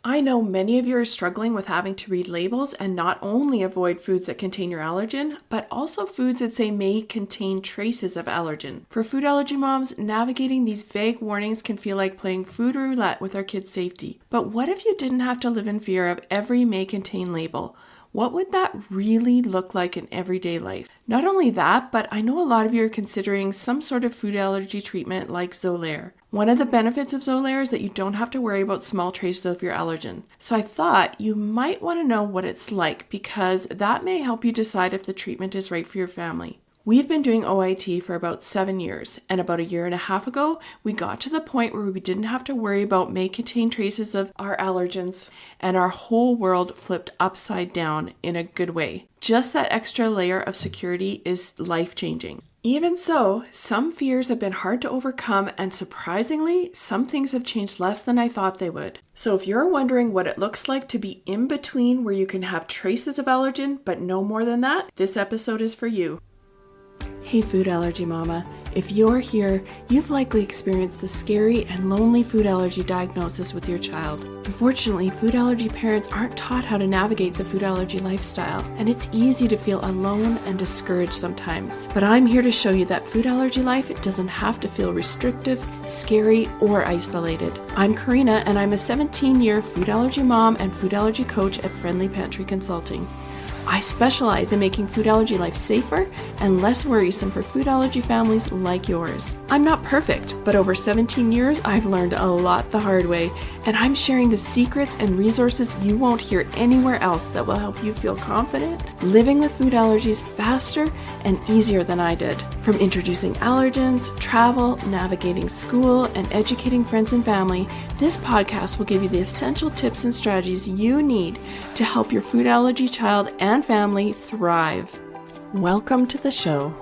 I know many of you are struggling with having to read labels and not only avoid foods that contain your allergen, but also foods that say may contain traces of allergen. For food allergy moms, navigating these vague warnings can feel like playing food roulette with our kids' safety. But what if you didn't have to live in fear of every may contain label? What would that really look like in everyday life? Not only that, but I know a lot of you are considering some sort of food allergy treatment like Xolair. One of the benefits of Xolair is that you don't have to worry about small traces of your allergen. So I thought you might want to know what it's like because that may help you decide if the treatment is right for your family. We've been doing OIT for about 7 years, and about 1.5 years ago, we got to the point where we didn't have to worry about may contain traces of our allergens, and our whole world flipped upside down in a good way. Just that extra layer of security is life-changing. Even so, some fears have been hard to overcome, and surprisingly, some things have changed less than I thought they would. So if you're wondering what it looks like to be in between where you can have traces of allergen, but no more than that, this episode is for you. Hey food allergy mama, if you're here, you've likely experienced the scary and lonely food allergy diagnosis with your child. Unfortunately, food allergy parents aren't taught how to navigate the food allergy lifestyle, and it's easy to feel alone and discouraged sometimes. But I'm here to show you that food allergy life doesn't have to feel restrictive, scary, or isolated. I'm Karina, and I'm a 17-year food allergy mom and food allergy coach at Friendly Pantry Consulting. I specialize in making food allergy life safer and less worrisome for food allergy families like yours. I'm not perfect, but over 17 years, I've learned a lot the hard way, and I'm sharing the secrets and resources you won't hear anywhere else that will help you feel confident living with food allergies faster and easier than I did. From introducing allergens, travel, navigating school, and educating friends and family, this podcast will give you the essential tips and strategies you need to help your food allergy child and family thrive. Welcome to the show.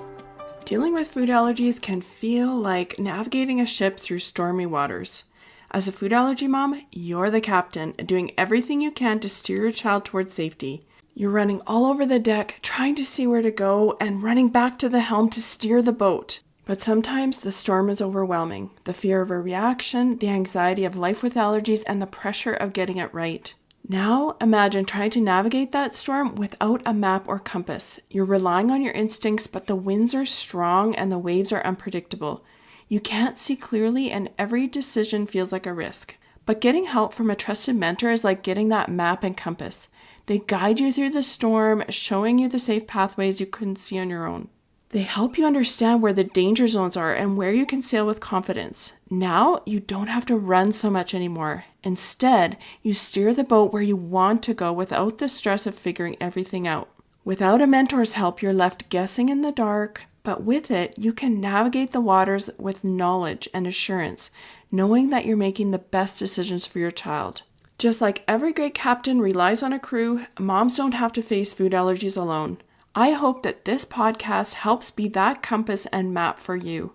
Dealing with food allergies can feel like navigating a ship through stormy waters. As a food allergy mom, you're the captain, doing everything you can to steer your child towards safety. You're running all over the deck, trying to see where to go, and running back to the helm to steer the boat. But sometimes the storm is overwhelming. The fear of a reaction, the anxiety of life with allergies, and the pressure of getting it right. Now imagine trying to navigate that storm without a map or compass. You're relying on your instincts, but the winds are strong and the waves are unpredictable. You can't see clearly and every decision feels like a risk. But getting help from a trusted mentor is like getting that map and compass. They guide you through the storm, showing you the safe pathways you couldn't see on your own. They help you understand where the danger zones are and where you can sail with confidence. Now, you don't have to run so much anymore. Instead, you steer the boat where you want to go without the stress of figuring everything out. Without a mentor's help, you're left guessing in the dark, but with it, you can navigate the waters with knowledge and assurance, knowing that you're making the best decisions for your child. Just like every great captain relies on a crew, moms don't have to face food allergies alone. I hope that this podcast helps be that compass and map for you.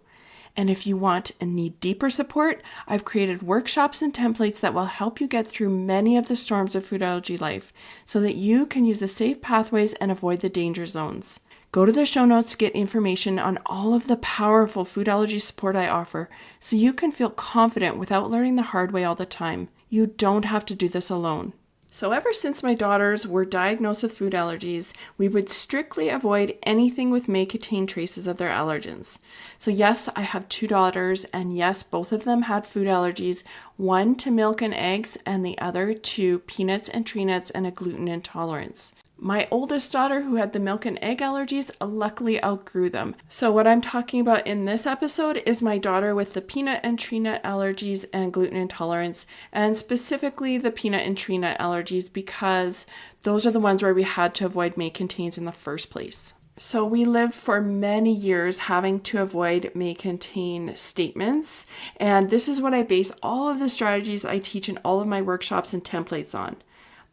And if you want and need deeper support, I've created workshops and templates that will help you get through many of the storms of food allergy life so that you can use the safe pathways and avoid the danger zones. Go to the show notes to get information on all of the powerful food allergy support I offer so you can feel confident without learning the hard way all the time. You don't have to do this alone. So ever since my daughters were diagnosed with food allergies, we would strictly avoid anything with may contain traces of their allergens. So yes, I have 2 daughters, and yes, both of them had food allergies, one to milk and eggs, and the other to peanuts and tree nuts and a gluten intolerance. My oldest daughter, who had the milk and egg allergies, luckily outgrew them. So what I'm talking about in this episode is my daughter with the peanut and tree nut allergies and gluten intolerance, and specifically the peanut and tree nut allergies because those are the ones where we had to avoid may contains in the first place. So we lived for many years having to avoid may contain statements, and this is what I base all of the strategies I teach in all of my workshops and templates on.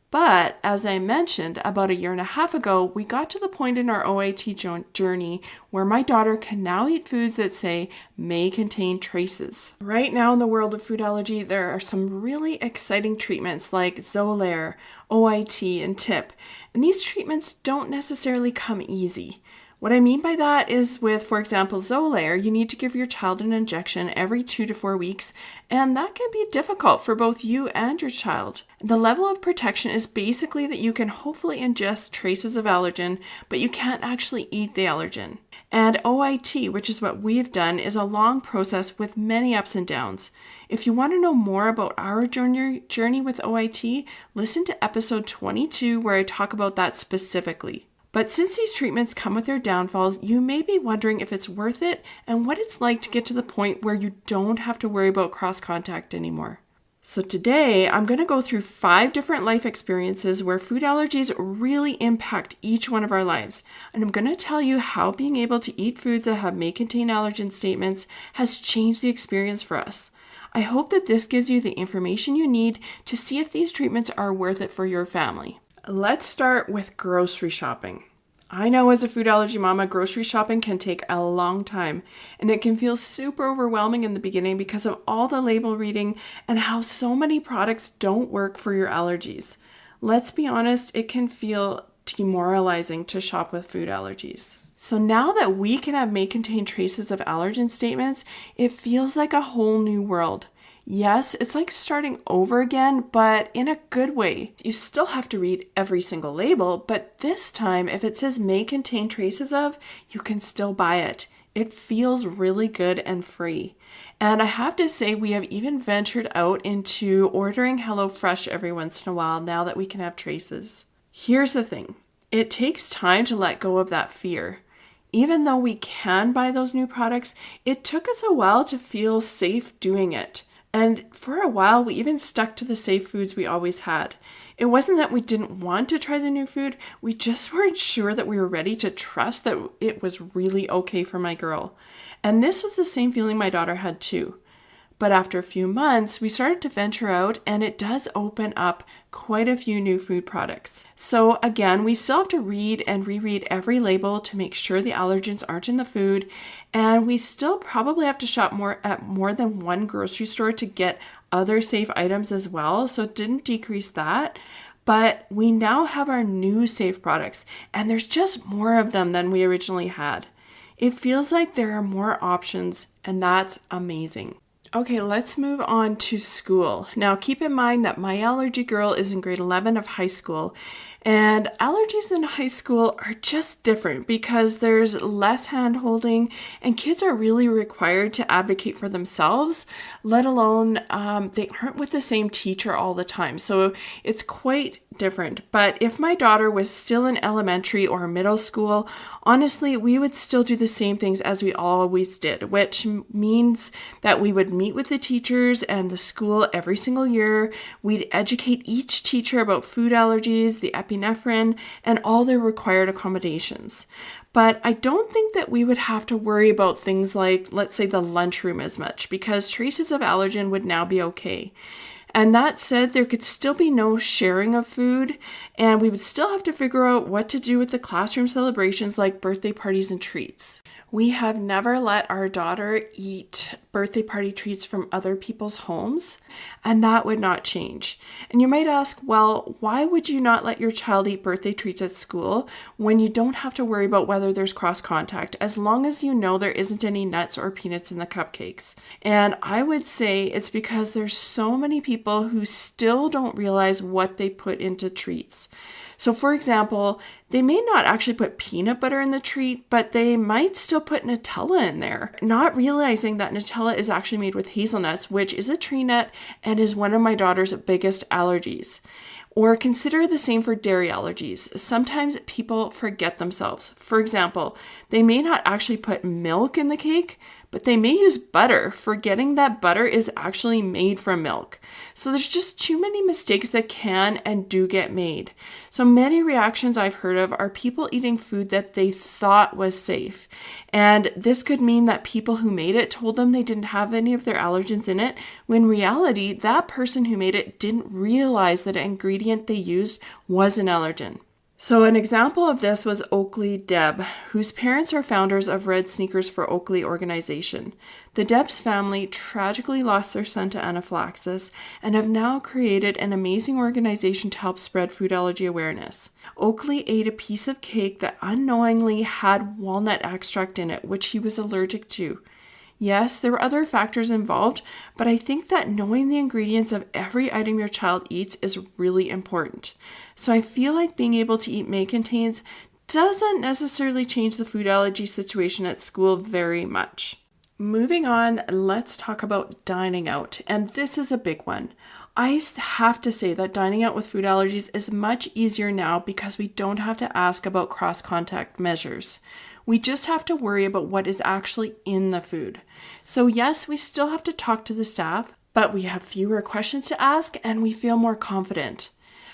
But as I mentioned, about 1.5 years ago, we got to the point in our OIT journey where my daughter can now eat foods that say may contain traces. Right now in the world of food allergy, there are some really exciting treatments like Xolair, OIT, and TIP. And these treatments don't necessarily come easy. What I mean by that is with, for example, Xolair, you need to give your child an injection every 2 to 4 weeks, and that can be difficult for both you and your child. The level of protection is basically that you can hopefully ingest traces of allergen, but you can't actually eat the allergen. And OIT, which is what we've done, is a long process with many ups and downs. If you want to know more about our journey with OIT, listen to episode 22 where I talk about that specifically. But since these treatments come with their downfalls, you may be wondering if it's worth it and what it's like to get to the point where you don't have to worry about cross contact anymore. So today, I'm going to go through 5 different life experiences where food allergies really impact each one of our lives. And I'm going to tell you how being able to eat foods that may contain allergen statements has changed the experience for us. I hope that this gives you the information you need to see if these treatments are worth it for your family. Let's start with grocery shopping. I know as a food allergy mama, grocery shopping can take a long time, and it can feel super overwhelming in the beginning because of all the label reading and how so many products don't work for your allergies. Let's be honest, it can feel demoralizing to shop with food allergies. So now that we may contain traces of allergen statements, it feels like a whole new world. Yes, it's like starting over again, but in a good way. You still have to read every single label, but this time, if it says may contain traces of, you can still buy it. It feels really good and free. And I have to say, we have even ventured out into ordering HelloFresh every once in a while now that we can have traces. Here's the thing. It takes time to let go of that fear. Even though we can buy those new products, it took us a while to feel safe doing it. And for a while, we even stuck to the safe foods we always had. It wasn't that we didn't want to try the new food, we just weren't sure that we were ready to trust that it was really okay for my girl. And this was the same feeling my daughter had too. But after a few months, we started to venture out, and it does open up quite a few new food products. So again, we still have to read and reread every label to make sure the allergens aren't in the food, and we still probably have to shop at more than one grocery store to get other safe items as well, so it didn't decrease that. But we now have our new safe products, and there's just more of them than we originally had. It feels like there are more options, and that's amazing. Okay, let's move on to school. Now, keep in mind that my allergy girl is in grade 11 of high school, and allergies in high school are just different because there's less hand-holding, and kids are really required to advocate for themselves, let alone they aren't with the same teacher all the time. So it's quite different. But if my daughter was still in elementary or middle school, honestly, we would still do the same things as we always did, which means that we would meet with the teachers and the school every single year. We'd educate each teacher about food allergies, the epinephrine, and all their required accommodations. But I don't think that we would have to worry about things like, let's say, the lunchroom as much, because traces of allergen would now be okay. And that said, there could still be no sharing of food, and we would still have to figure out what to do with the classroom celebrations like birthday parties and treats. We have never let our daughter eat birthday party treats from other people's homes, and that would not change. And you might ask, well, why would you not let your child eat birthday treats at school when you don't have to worry about whether there's cross contact, as long as you know there isn't any nuts or peanuts in the cupcakes? And I would say it's because there's so many people who still don't realize what they put into treats. So for example, they may not actually put peanut butter in the treat, but they might still put Nutella in there, not realizing that Nutella is actually made with hazelnuts, which is a tree nut and is one of my daughter's biggest allergies. Or consider the same for dairy allergies. Sometimes people forget themselves. For example, they may not actually put milk in the cake, but they may use butter, forgetting that butter is actually made from milk. So there's just too many mistakes that can and do get made. So many reactions I've heard of are people eating food that they thought was safe. And this could mean that people who made it told them they didn't have any of their allergens in it, when in reality, that person who made it didn't realize that an ingredient they used was an allergen. So an example of this was Oakley Deb, whose parents are founders of Red Sneakers for Oakley organization. The Deb's family tragically lost their son to anaphylaxis and have now created an amazing organization to help spread food allergy awareness. Oakley ate a piece of cake that unknowingly had walnut extract in it, which he was allergic to. Yes, there were other factors involved, but I think that knowing the ingredients of every item your child eats is really important. So I feel like being able to eat may contains doesn't necessarily change the food allergy situation at school very much. Moving on, let's talk about dining out, and this is a big one. I have to say that dining out with food allergies is much easier now because we don't have to ask about cross-contact measures. We just have to worry about what is actually in the food. So yes, we still have to talk to the staff, but we have fewer questions to ask and we feel more confident.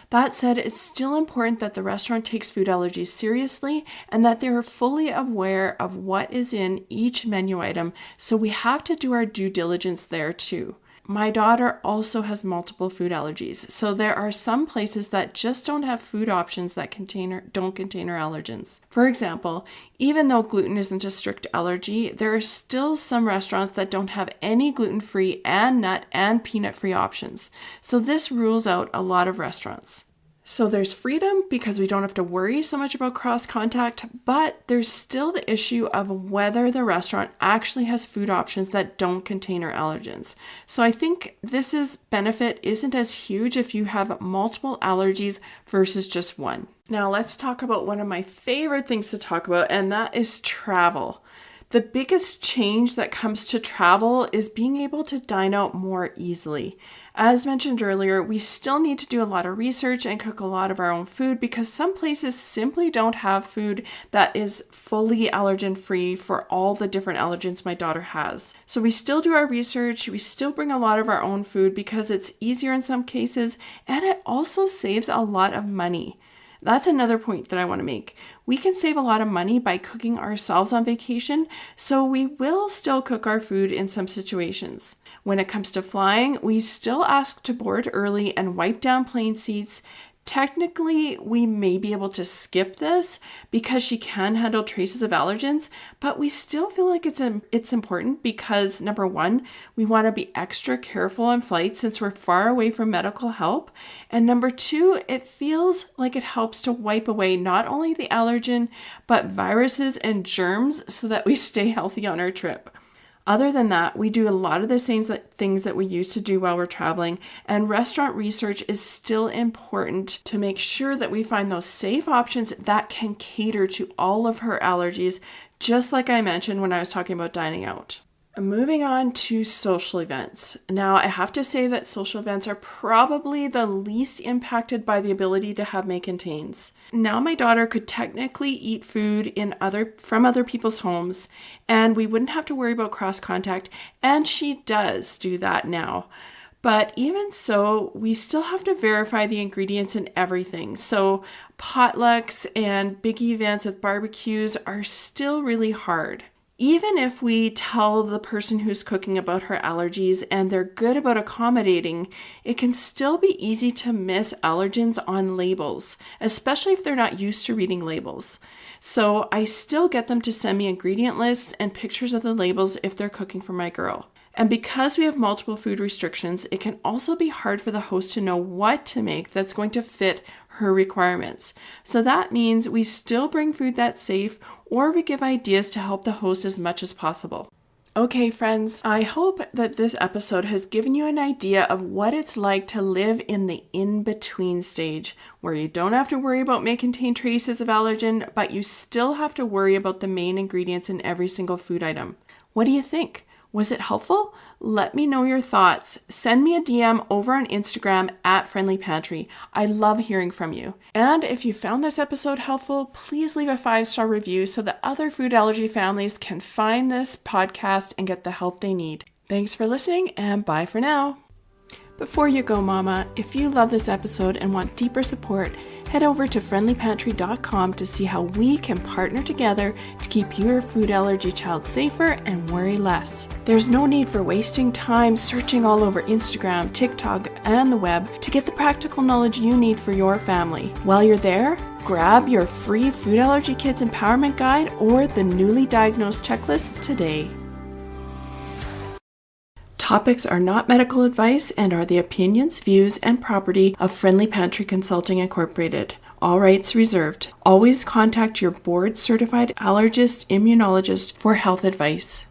That said, it's still important that the restaurant takes food allergies seriously and that they are fully aware of what is in each menu item, so we have to do our due diligence there too. My daughter also has multiple food allergies, so there are some places that just don't have food options that don't contain her allergens. For example, even though gluten isn't a strict allergy, there are still some restaurants that don't have any gluten-free and nut and peanut-free options. So this rules out a lot of restaurants. So there's freedom because we don't have to worry so much about cross-contact, but there's still the issue of whether the restaurant actually has food options that don't contain our allergens. So I think this benefit isn't as huge if you have multiple allergies versus just one. Now let's talk about one of my favorite things to talk about, and that is travel. The biggest change that comes to travel is being able to dine out more easily. As mentioned earlier, we still need to do a lot of research and cook a lot of our own food because some places simply don't have food that is fully allergen-free for all the different allergens my daughter has. So we still do our research, we still bring a lot of our own food because it's easier in some cases, and it also saves a lot of money. That's another point that I want to make. We can save a lot of money by cooking ourselves on vacation, so we will still cook our food in some situations. When it comes to flying, we still ask to board early and wipe down plane seats. Technically, we may be able to skip this because she can handle traces of allergens, but we still feel like it's important because, number one, we want to be extra careful on flights since we're far away from medical help, and number two, it feels like it helps to wipe away not only the allergen, but viruses and germs so that we stay healthy on our trip. Other than that, we do a lot of the same things that we used to do while we're traveling, and restaurant research is still important to make sure that we find those safe options that can cater to all of her allergies, just like I mentioned when I was talking about dining out. Moving on to social events. Now, I have to say that social events are probably the least impacted by the ability to have may contains. Now, my daughter could technically eat food from other people's homes, and we wouldn't have to worry about cross contact, and she does do that now. But even so, we still have to verify the ingredients in everything. So potlucks and big events with barbecues are still really hard. Even if we tell the person who's cooking about her allergies and they're good about accommodating, it can still be easy to miss allergens on labels, especially if they're not used to reading labels. So I still get them to send me ingredient lists and pictures of the labels if they're cooking for my girl. And because we have multiple food restrictions, it can also be hard for the host to know what to make that's going to fit her requirements. So that means we still bring food that's safe, or we give ideas to help the host as much as possible. Okay, friends, I hope that this episode has given you an idea of what it's like to live in the in-between stage, where you don't have to worry about may contain traces of allergen, but you still have to worry about the main ingredients in every single food item. What do you think? Was it helpful? Let me know your thoughts. Send me a DM over on Instagram at Friendly Pantry. I love hearing from you. And if you found this episode helpful, please leave a 5-star review so that other food allergy families can find this podcast and get the help they need. Thanks for listening, and bye for now. Before you go, Mama, if you love this episode and want deeper support, head over to friendlypantry.com to see how we can partner together to keep your food allergy child safer and worry less. There's no need for wasting time searching all over Instagram, TikTok, and the web to get the practical knowledge you need for your family. While you're there, grab your free Food Allergy Kids Empowerment Guide or the newly diagnosed checklist today. Topics are not medical advice and are the opinions, views, and property of Friendly Pantry Consulting Incorporated. All rights reserved. Always contact your board-certified allergist, immunologist for health advice.